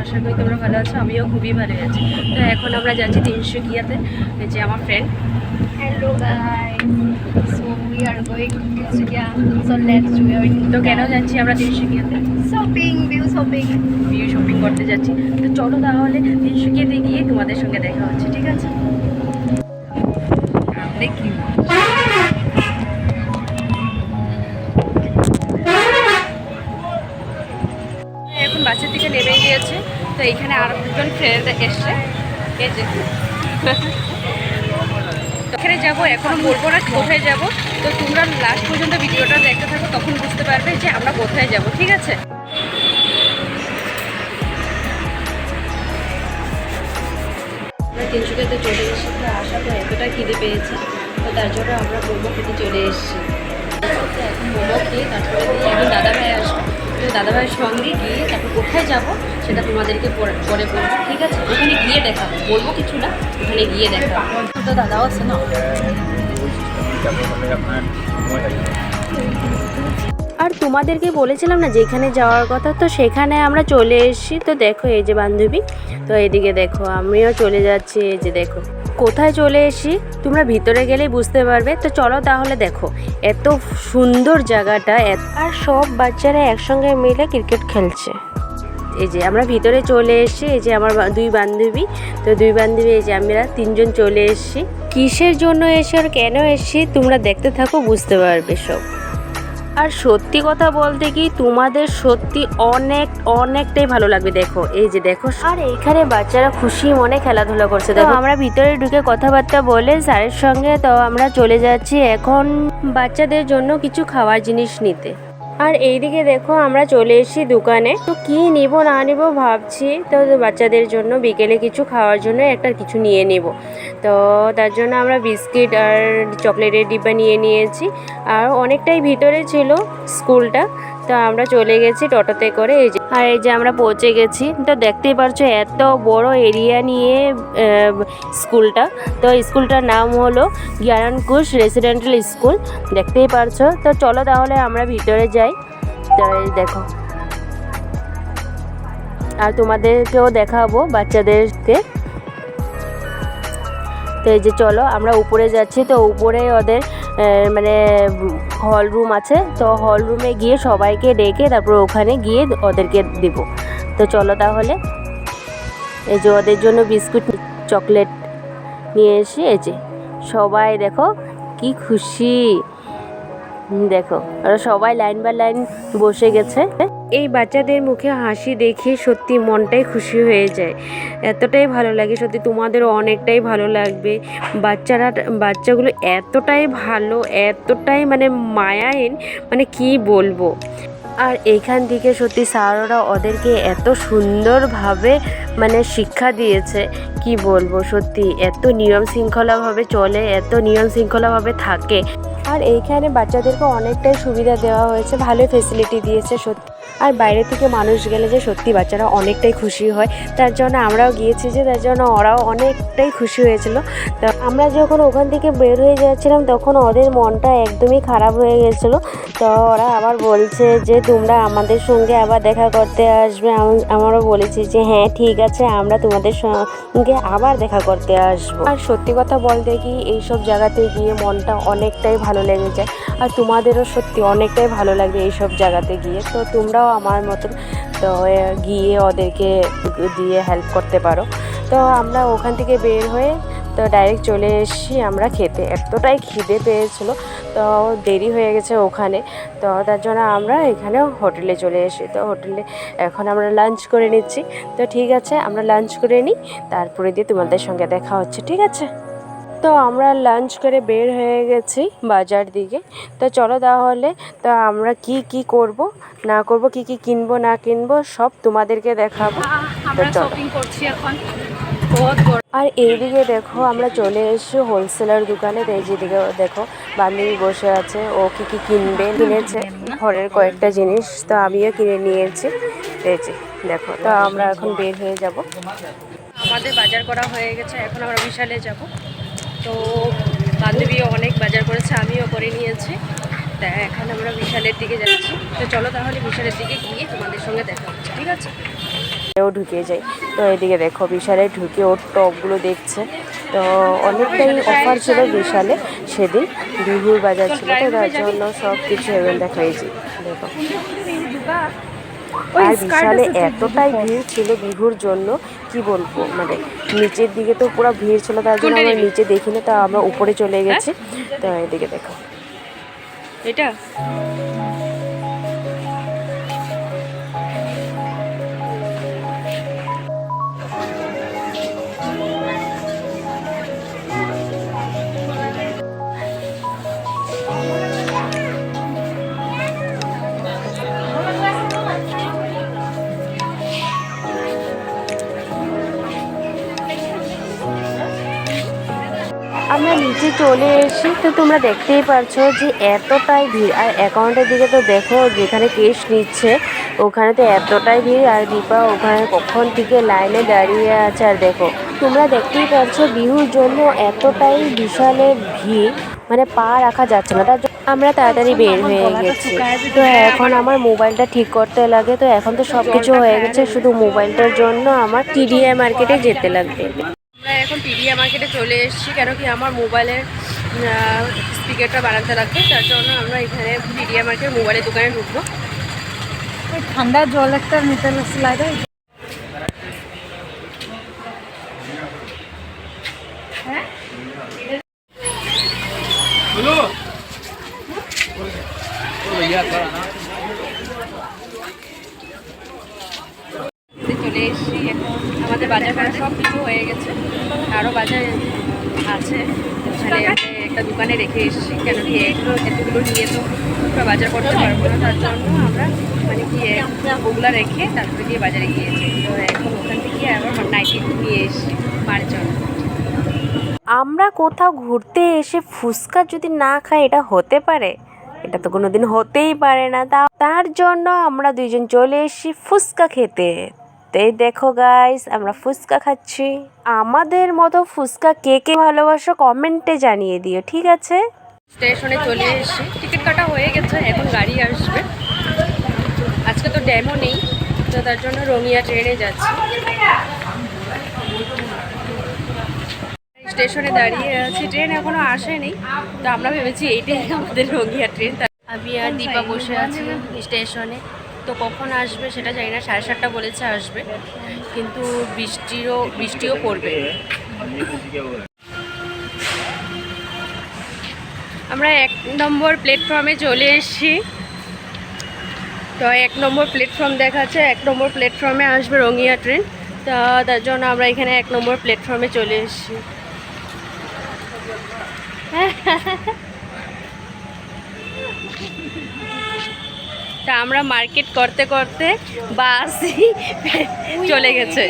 আশা করি তোমরা ভালো আছো, আমিও খুবই ভালো আছি। তো এখন আমরা যাচ্ছি তিনসুকিয়াতে, এই যে আমার friend. Hello guys, so we are going to Tinsukia. So let's join. তো কেন যাচ্ছি আমরা তিনসুকিয়াতে? View shopping. ভিউ শপিং করতে যাচ্ছি। তো চলো তাহলে তিনসুকিয়াতে গিয়ে তোমাদের সঙ্গে দেখা হচ্ছে, ঠিক আছে? দেখি এখন বাসের থেকে নেমে গিয়েছে। তো এইখানে আর দুজন ফ্রেন্ড এসছে, এই যে এখানে যাবো, এখনো বলবো না কোথায় যাব। তো তোমরা লাস্ট পর্যন্ত ভিডিওটা দেখতে থাকো, তখন বুঝতে পারবে যে আমরা কোথায় যাব, ঠিক আছে? আমরা তিনসুকিয়াতে চলে এসেছি। তো আসা তো এতটা খিদে পেয়েছি, তো তার জন্য আমরা মোমো খেতে চলে এসেছি। এখন মোমো খেয়ে তারপরে দিয়ে এখন দাদাভাই আসবো। তো দাদাভাইয়ের সঙ্গে গিয়ে তারপর কোথায় যাব সেটা তোমাদেরকে পরে বলবো, ঠিক আছে? ওখানে গিয়ে দেখাবো, বলবো কিছু না, ওখানে গিয়ে দেখাবো। তো দাদাও আছে না। আর তোমাদেরকে বলেছিলাম না যেখানে যাওয়ার কথা, তো সেখানে আমরা চলে এসেছি। তো দেখো এই যে বান্ধবী, তো এদিকে দেখো আমিও চলে যাচ্ছি। এই যে দেখো কোথায় চলে এসেছি, তোমরা ভিতরে গেলেই বুঝতে পারবে। তো চলো তাহলে দেখো, এত সুন্দর জায়গাটা, আর সব বাচ্চারা একসঙ্গে মিলে ক্রিকেট খেলছে। এই যে আমরা ভিতরে চলে এসেছি, এই যে আমার দুই বান্ধবী। তো দুই বান্ধবী এই যে আমরা তিনজন চলে এসেছি। কিসের জন্য এসে আর কেন এসেছি তোমরা দেখতে থাকো, বুঝতে পারবে সব। আর সত্যি কথা বলতে কি, তোমাদের সত্যি অনেকটাই ভালো লাগবে। দেখো এই যে দেখো, আর এইখানে বাচ্চারা খুশি মনে খেলাধুলা করছে। দেখো আমরা ভিতরে ঢুকে কথাবার্তা বলে স্যারের সঙ্গে তো আমরা চলে যাচ্ছি এখন বাচ্চাদের জন্য কিছু খাওয়ার জিনিস নিতে। আর এইদিকে দেখো আমরা চলে এসেছি দোকানে। তো কি নিব না নিব ভাবছি। তো বাচ্চাদের জন্য বিকেলে কিছু খাওয়ার জন্য একটা কিছু নিয়ে নেব। তো তার জন্য আমরা বিস্কিট আর চকলেটের ডিব্বা নিয়ে নিয়েছি। আর অনেকটাই ভিতরে ছিল স্কুলটা। তো আমরা চলে গেছি টোটোতে করে। এই যে আমরা পৌঁছে গেছি। তো দেখতেই পারছো এত বড় এরিয়া নিয়ে স্কুলটা। তো স্কুলটার নাম হলো জ্ঞানকুশ রেসিডেন্টাল স্কুল, দেখতেই পারছো। তো চলো তাহলে আমরা ভিতরে যাই। তো দেখো, আর তোমাদেরকেও দেখাবো বাচ্চাদেরকে। তো এই যে চলো আমরা উপরে যাচ্ছি। তো উপরে ওদের মানে হল রুম আছে। তো হল রুমে গিয়ে সবাইকে ডেকে তারপর ওখানে গিয়ে ওদেরকে দেব। তো চলো তাহলে। এই যে ওদের জন্য বিস্কুট চকলেট নিয়ে এসে, এই যে সবাই দেখো কি খুশি। দেখো ওরা সবাই লাইন বাই লাইন বসে গেছে। এই বাচ্চাদের মুখে হাসি দেখে সত্যি মনটাই খুশি হয়ে যায়, এতটাই ভালো লাগে। সত্যি তোমাদেরও অনেকটাই ভালো লাগবে। বাচ্চাগুলো এতটাই ভালো, এতটাই মানে মায়াহীন, মানে কি বলবো। আর এইখান থেকে সত্যি স্যাররা ওদেরকে এত সুন্দরভাবে মানে শিক্ষা দিয়েছে, কি বলবো। সত্যি এত নিয়ম শৃঙ্খলাভাবে চলে, এত নিয়ম শৃঙ্খলাভাবে থাকে। আর এইখানে বাচ্চাদেরকে অনেকটাই সুবিধা দেওয়া হয়েছে, ভালো ফেসিলিটি দিয়েছে সত্যি। আর বাইরে থেকে মানুষ গেলে যে সত্যি বাচ্চারা অনেকটাই খুশি হয়, তার জন্য আমরাও গিয়েছি, যে তার জন্য ওরাও অনেকটাই খুশি হয়েছিল। তো আমরা যখন ওখান থেকে বের হয়ে যাচ্ছিলাম তখন ওদের মনটা একদমই খারাপ হয়ে গেছিলো। তো ওরা আবার বলছে যে তোমরা আমাদের সঙ্গে আবার দেখা করতে আসবে। আমারও বলেছি যে হ্যাঁ ঠিক আছে, আমরা তোমাদের সঙ্গে আবার দেখা করতে আসবো। আর সত্যি কথা বলতে কি, এইসব জায়গাতে গিয়ে মনটা অনেকটাই ভালো লেগে যায়। আর তোমাদেরও সত্যি অনেকটাই ভালো লাগবে এইসব জায়গাতে গিয়ে। তো তোমরাও আমার মতন তো গিয়ে ওদেরকে দিয়ে হেল্প করতে পারো। তো আমরা ওখান থেকে বের হয়ে তো ডাইরেক্ট চলে এসেছি আমরা খেতে। এতটাই খিদে পেয়েছিলো, তো দেরি হয়ে গেছে ওখানে। তো তার জন্য আমরা এখানে হোটেলে চলে এসেছি। তো হোটেলে এখন আমরা লাঞ্চ করে নিচ্ছি। তো ঠিক আছে, আমরা লাঞ্চ করে নিই, তারপরে দিয়ে তোমাদের সঙ্গে দেখা হচ্ছে, ঠিক আছে? তো আমরা লাঞ্চ করে বের হয়ে গেছি বাজার দিকে। তো চলো তাহলে, তো আমরা কি করব না করব, কি কিনবো না কিনবো সব তোমাদেরকে দেখাবো। তো চলো। আর এইদিকে দেখো আমরা চলে এসেছি হোলসেলার দোকানে। এই যেদিকে দেখো বান্ধবী বসে আছে, ও কি কিনেছে ঘরের কয়েকটা জিনিস। তো আমিও কিনে নিয়েছি। এই যে দেখো, তো আমরা এখন বের হয়ে যাব। আমাদের বাজার করা হয়ে গেছে, এখন আমরা বিশালে যাব। তো বান্ধবীও অনেক বাজার করেছে, আমিও করে নিয়েছি। তা এখন আমরা বিশালের দিকে যাচ্ছি। তো চলো তাহলে বিশালের দিকে গিয়ে তোমাদের সঙ্গে দেখা হচ্ছে, ঠিক আছে? ও ঢুকে যায়। তো এদিকে দেখো বিশালে ঢুকে ওর টপগুলো দেখছে। তো অনেকটাই অফার ছিল বিশালে সেদিন, বিহুর বাজার ছিল, তো তার জন্য সব কিছু এবার দেখা হয়েছে দেখো। আর বিশালে এতটাই ভিড় ছিল বিহুর জন্য কি বলবো, মানে নিচের দিকে তো পুরো ভিড় ছিল, তার জন্য আমরা নিচে দেখিনি, তো আমরা উপরে চলে গেছি। তো এদিকে দেখো এটা আমরা নিচে চলে এসেছি। তো তোমরা দেখতেই পারছো যে এতটাই ভিড়, আর অ্যাকাউন্টের দিকে তো দেখো যেখানে কেশ নিচ্ছে ওখানে তো এতটাই ভিড়, আর দীপা ওখানে কখন থেকে লাইনে দাঁড়িয়ে আছে। আর দেখো তোমরা দেখতেই পারছো বিহুর জন্য এতটাই বিশালে ভিড়, মানে পা রাখা যাচ্ছে না, তার জন্য আমরা তাড়াতাড়ি বের হয়ে গেছি। তো এখন আমার মোবাইলটা ঠিক করতে লাগে, তো এখন তো সব কিছু হয়ে গেছে, শুধু মোবাইলটার জন্য আমার টিডিআই মার্কেটে যেতে লাগবে। আমরা এখন টিডিআই মার্কেটে চলে এসেছি, কেন কি আমার মোবাইলের স্পিকারটা বাড়াতে লাগবে, তার জন্য আমরা এখানে টিডিআই মার্কেট মোবাইলের দোকানে ঢুকবো। ঠান্ডা জল একটা নিতে লাগে। চলে এসেছি এখন, আমাদের বাজার করা সব কিছু হয়ে গেছে, আরও বাজার আছে, তাহলে একটা দোকানে রেখে এসেছি, কেন কি এতগুলো নিয়ে তো পুরো বাজার করতে পারবো না, তার জন্য আমরা মানে কি ওগুলা রেখে তারপরে গিয়ে বাজারে গিয়েছি। তো এখন ওখান থেকে আবার নাইটি নিয়ে এসেছি মার জন্য। আমরা কোথাও ঘুরতে এসে ফুচকা যদি না খাই এটা হতে পারে? এটা তো কোনোদিন হতেই পারে না। তার জন্য আমরা দুইজন চলে এসেছি ফুচকা খেতে। এই দেখো গাইস, আমরা ফুচকা খাচ্ছি। আমাদের মতো ফুচকা কে কে ভালোবাসো কমেন্টে জানিয়ে দিও, ঠিক আছে? স্টেশনে চলে এসেছি, টিকিট কাটা হয়ে গেছে, এখন গাড়ি আসবে। আজকে তো ড্যামও নেই, তো তার জন্য রঙিয়া ট্রেনে যাচ্ছি। স্টেশনে দাঁড়িয়ে আছি, ট্রেন এখনো আসেনি, তো আমরা ভেবেছি এইটাই আমাদের রঙিয়া ট্রেন। আমি আর দীপা বসে আছি স্টেশনে, তো কখন আসবে সেটা জানি না, 7:30 বলেছে আসবে, কিন্তু বৃষ্টিও পড়বে। আমরা 1 নম্বর প্ল্যাটফর্মে চলে এসেছি। তো 1 নম্বর প্ল্যাটফর্ম দেখাচ্ছে, 1 নম্বর প্ল্যাটফর্মে আসবে রঙিয়া ট্রেন, তো তার জন্য আমরা এখানে 1 নম্বর প্ল্যাটফর্মে চলে এসেছি। তা আমরা মার্কেট করতে করতে বাসই চলে গেছে,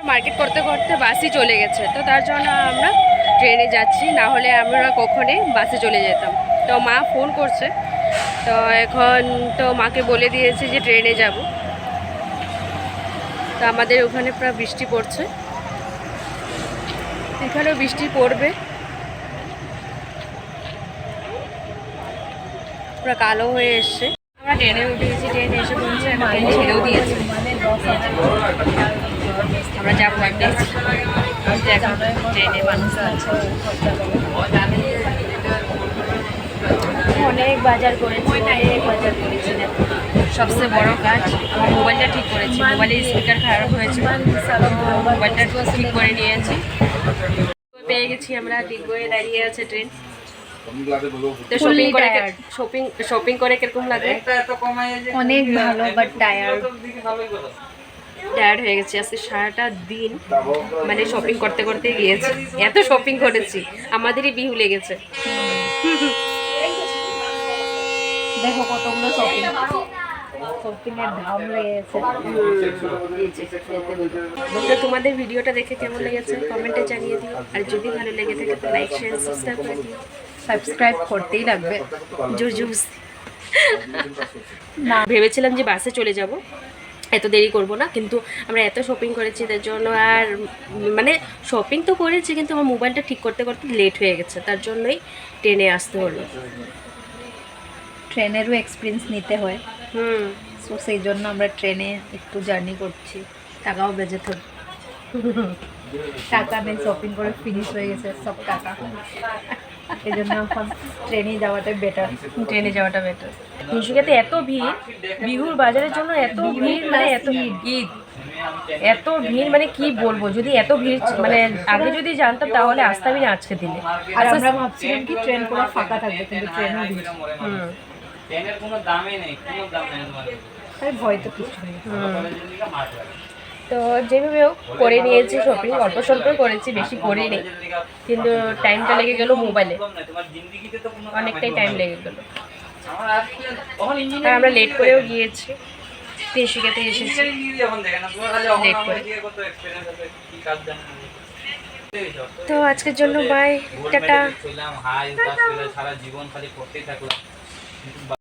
মার্কেট করতে করতে বাসই চলে গেছে, তো তার জন্য আমরা ট্রেনে যাচ্ছি, না হলে আমরা কখনই বাসে চলে যেতাম। তো মা ফোন করছে, তো এখন তো মাকে বলে দিয়েছে যে ট্রেনে যাব। তো আমাদের ওখানে প্রায় বৃষ্টি পড়ছে, এখানেও বৃষ্টি পড়বে, পুরো কালো হয়ে এসছে। আমরা ট্রেনে উঠে গেছি, ট্রেনে এসে পৌঁছে ট্রেন ছেড়েও দিয়েছে, আমরা যা ভয় পেয়েছি। ট্রেনে মানুষ আছে, অনেক বাজার করেছি, সবচেয়ে বড় কাজ আমার মোবাইলটা ঠিক করেছি, মোবাইলের স্পিকার খারাপ হয়েছিল, মোবাইলটা ঠিক করে নিয়েছি। পেয়ে গেছি আমরা, দিগ্গয়ে দাঁড়িয়ে আছে ট্রেন। তো শপিং করে কিরকম লাগে? অনেক ভালো, বাট টায়ার্ড হয়ে গেছি, আজকে সারাটা দিন মানে শপিং করতে করতে গিয়েছি, এত শপিং করেছি, আমাদেরই বিহু লেগেছে। দেখো কতগুলো শপিংয়ের দাম লেগেছে। বন্ধুরা, তোমাদের ভিডিওটা দেখে কেমন লেগেছে কমেন্টে জানিয়ে দিও, আর যদি ভালো লেগে থাকে তো লাইক শেয়ার সাবস্ক্রাইব করে দিও। সাবস্ক্রাইব করতেই লাগবে, জোর না। ভেবেছিলাম যে বাসে চলে যাব, এত দেরি করব না, কিন্তু আমরা এত শপিং করেছি তার জন্য, আর মানে শপিং তো করেছি কিন্তু আমার মোবাইলটা ঠিক করতে করতে লেট হয়ে গেছে, তার জন্যই ট্রেনে আসতে হলো। ট্রেনেরও এক্সপিরিয়েন্স নিতে হয়, সো সেই জন্য আমরা ট্রেনে একটু জার্নি করছি, টাকাও বেঁচে থাক টাকা নেই, শপিং করে ফিনিশ হয়ে গেছে সব টাকা, এই জন্য এখন ট্রেনে যাওয়াটাই বেটার। ট্রেনে যাওয়াটা বেটার। তিনসুকিয়াতে এত ভিড়, বিহুর বাজারের জন্য এত ভিড়, মানে এত ঈদ, এত ভিড় মানে কি বলবো। যদি এত ভিড় মানে আগে যদি জানতাম তাহলে আসতামই না আজকে দিনে। আর আমরা ভাবছিলাম কি ট্রেন পুরো ফাঁকা থাকবে, কিন্তু ট্রেনও ভিড়। ট্রেনের কোনো দামই নেই, কোনো দাম নেই তোমার। তাই ভয় তো কিছু নেই। তো যেভাবে হোক করে নিয়েছি শপিং, অল্প স্বল্পই করেছি, বেশি করিনি, কিন্তু টাইমটা লেগে গেল মোবাইলে, অনেকটাই টাইম লেগে গেল। আর আমরা লেট করেও গিয়েছি, তিনসুকিয়াতে এসেছি লেট করে। তো আজকের জন্য বাই, টাটা। সারা জীবন খালি করতেই থাকলাম।